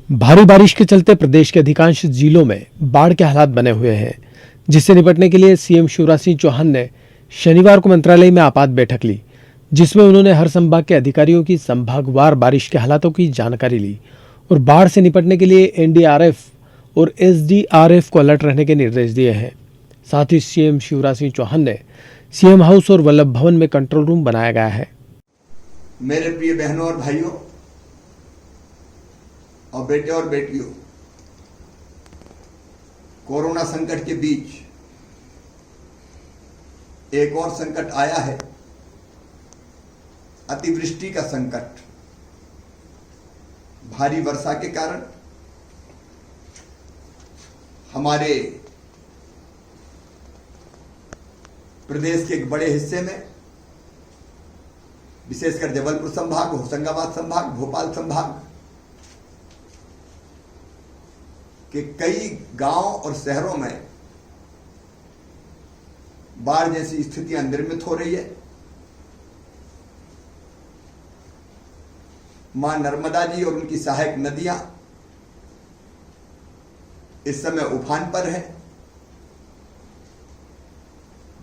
भारी बारिश के चलते प्रदेश के अधिकांश जिलों में बाढ़ के हालात बने हुए हैं, जिससे निपटने के लिए सीएम शिवराज सिंह चौहान ने शनिवार को मंत्रालय में आपात बैठक ली, जिसमें उन्होंने हर संभाग के अधिकारियों की संभागवार बारिश के हालातों की जानकारी ली और बाढ़ से निपटने के लिए एनडीआरएफ और एसडीआरएफ को अलर्ट रहने के निर्देश दिए हैं। साथ ही सीएम शिवराज सिंह चौहान ने सीएम हाउस और वल्लभ भवन में कंट्रोल रूम बनाया गया है। मेरे प्रिय बहनों और भाइयों और बेटे और बेटियों, कोरोना संकट के बीच एक और संकट आया है, अतिवृष्टि का संकट। भारी वर्षा के कारण हमारे प्रदेश के एक बड़े हिस्से में, विशेषकर जबलपुर संभाग, होशंगाबाद संभाग, भोपाल संभाग के कई गांव और शहरों में बाढ़ जैसी स्थितियां निर्मित हो रही है। मां नर्मदा जी और उनकी सहायक नदियां इस समय उफान पर है।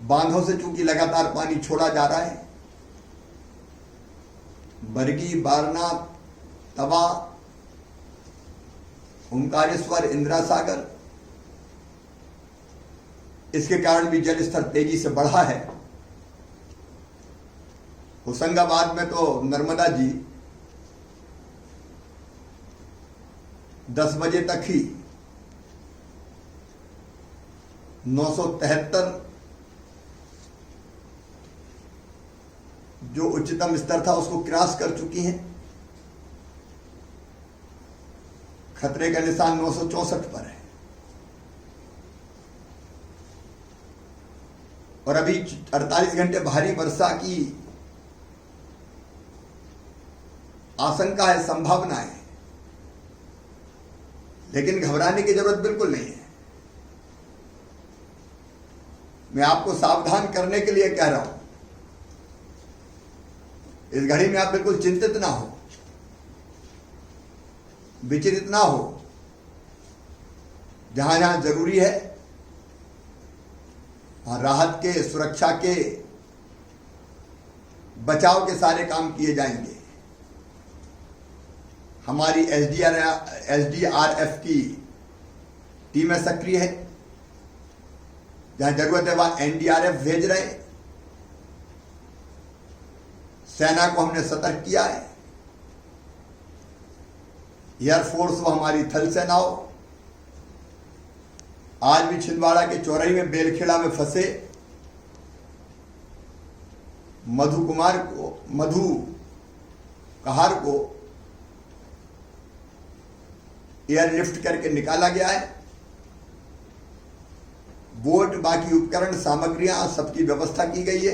बांधों से चूंकि लगातार पानी छोड़ा जा रहा है, बरगी, बारना, तवा, ओंकारेश्वर, इंदिरा सागर, इसके कारण भी जल स्तर तेजी से बढ़ा है। होशंगाबाद में तो नर्मदा जी 10 बजे तक ही 973 जो उच्चतम स्तर था उसको क्रॉस कर चुकी हैं। खतरे का निशान 964 पर है और अभी 48 घंटे भारी वर्षा की आशंका है, संभावना है, लेकिन घबराने की जरूरत बिल्कुल नहीं है। मैं आपको सावधान करने के लिए कह रहा हूं, इस घड़ी में आप बिल्कुल चिंतित ना हो, विचलित ना हो। जहां जहां जरूरी है वहां राहत के, सुरक्षा के, बचाव के सारे काम किए जाएंगे। हमारी एसडीआरएफ की टीमें सक्रिय है। जहां जरूरत है वहां एनडीआरएफ भेज रहे हैं। सेना को हमने सतर्क किया है। एयरफोर्स व हमारी थल सेना हो। आज भी छिंदवाड़ा के चौराही में बेलखेड़ा में फंसे मधु कहार को एयरलिफ्ट करके निकाला गया है। बोट, बाकी उपकरण, सामग्रियां, सबकी व्यवस्था की गई है।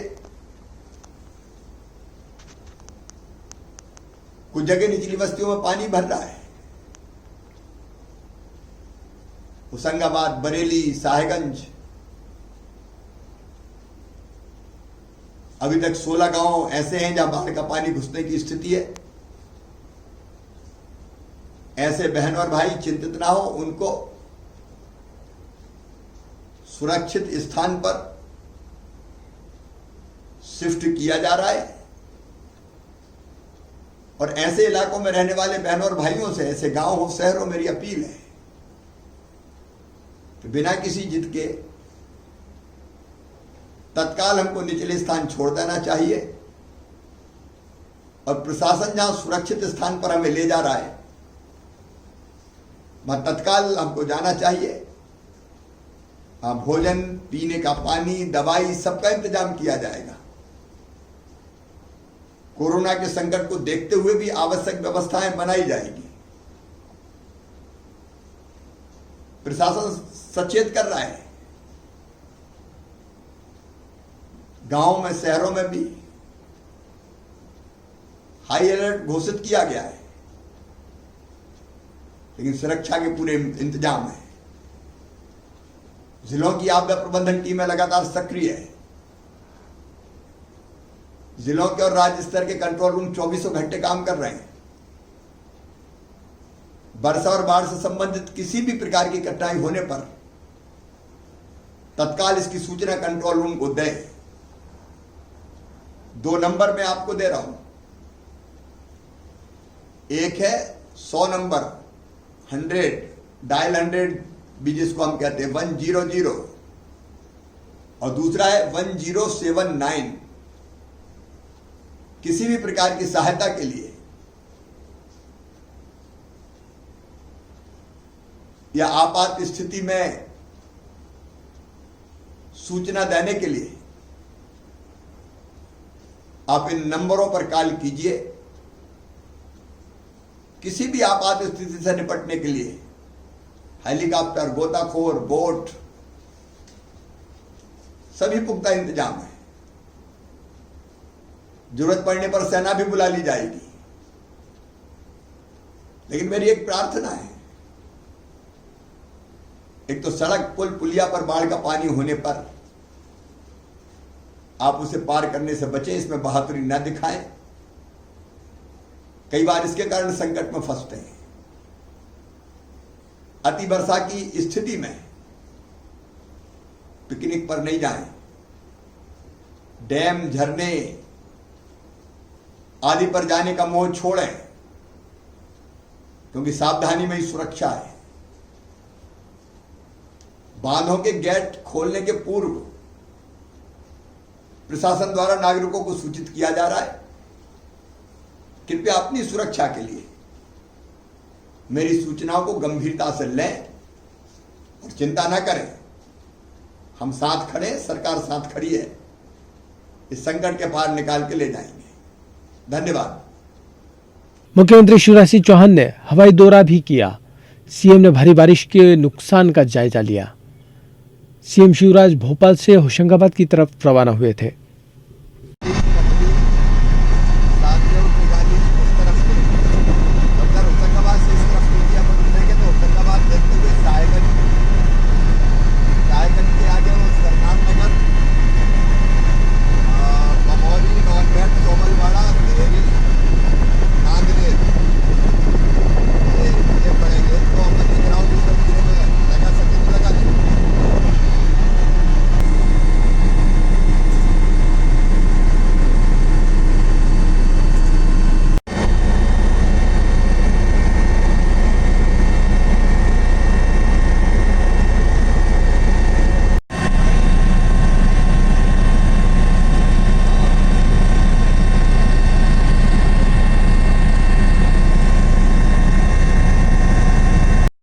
कुछ जगह निचली बस्तियों में पानी भर रहा है। होशंगाबाद, बरेली, साहेबगंज, अभी तक 16 गांव ऐसे हैं जहां बाढ़ का पानी घुसने की स्थिति है। ऐसे बहन और भाई चिंतित ना हो, उनको सुरक्षित स्थान पर शिफ्ट किया जा रहा है। और ऐसे इलाकों में रहने वाले बहनों और भाइयों से, ऐसे गांव हो, शहर हो, मेरी अपील है कि बिना किसी जिद के तत्काल हमको निचले स्थान छोड़ देना चाहिए और प्रशासन जहां सुरक्षित स्थान पर हमें ले जा रहा है वहां तत्काल हमको जाना चाहिए। भोजन, पीने का पानी, दवाई, सबका इंतजाम किया जाएगा। कोरोना के संकट को देखते हुए भी आवश्यक व्यवस्थाएं बनाई जाएगी। प्रशासन सचेत कर रहा है। गांवों में, शहरों में भी हाई अलर्ट घोषित किया गया है, लेकिन सुरक्षा के पूरे इंतजाम है। जिलों की आपदा प्रबंधन टीमें लगातार सक्रिय है। जिलों के और राज्य स्तर के कंट्रोल रूम 24 घंटे काम कर रहे हैं। वर्षा और बाढ़ से संबंधित किसी भी प्रकार की कठिनाई होने पर तत्काल इसकी सूचना कंट्रोल रूम को दें। 2 नंबर मैं आपको दे रहा हूं। एक है 100 नंबर 100 डायल 100 भी जिसको हम कहते हैं 100, और दूसरा है 1079। किसी भी प्रकार की सहायता के लिए या आपात स्थिति में सूचना देने के लिए आप इन नंबरों पर कॉल कीजिए। किसी भी आपात स्थिति से निपटने के लिए हेलीकॉप्टर, गोताखोर, बोट, सभी पुख्ता इंतजाम है। जरूरत पड़ने पर सेना भी बुला ली जाएगी। लेकिन मेरी एक प्रार्थना है, एक तो सड़क, पुल, पुलिया पर बाढ़ का पानी होने पर आप उसे पार करने से बचें, इसमें बहादुरी न दिखाएं। कई बार इसके कारण संकट में फंसते हैं। अति वर्षा की स्थिति में पिकनिक पर नहीं जाएं। डैम, झरने आदि पर जाने का मोह छोड़ें, क्योंकि सावधानी में ही सुरक्षा है। बांधों के गेट खोलने के पूर्व प्रशासन द्वारा नागरिकों को सूचित किया जा रहा है। कृपया अपनी सुरक्षा के लिए मेरी सूचनाओं को गंभीरता से लें और चिंता न करें। हम साथ खड़े, सरकार साथ खड़ी है। इस संकट के पार निकाल के ले जाएंगे। धन्यवाद। मुख्यमंत्री शिवराज सिंह चौहान ने हवाई दौरा भी किया। सीएम ने भारी बारिश के नुकसान का जायजा लिया। सीएम शिवराज भोपाल से होशंगाबाद की तरफ रवाना हुए थे।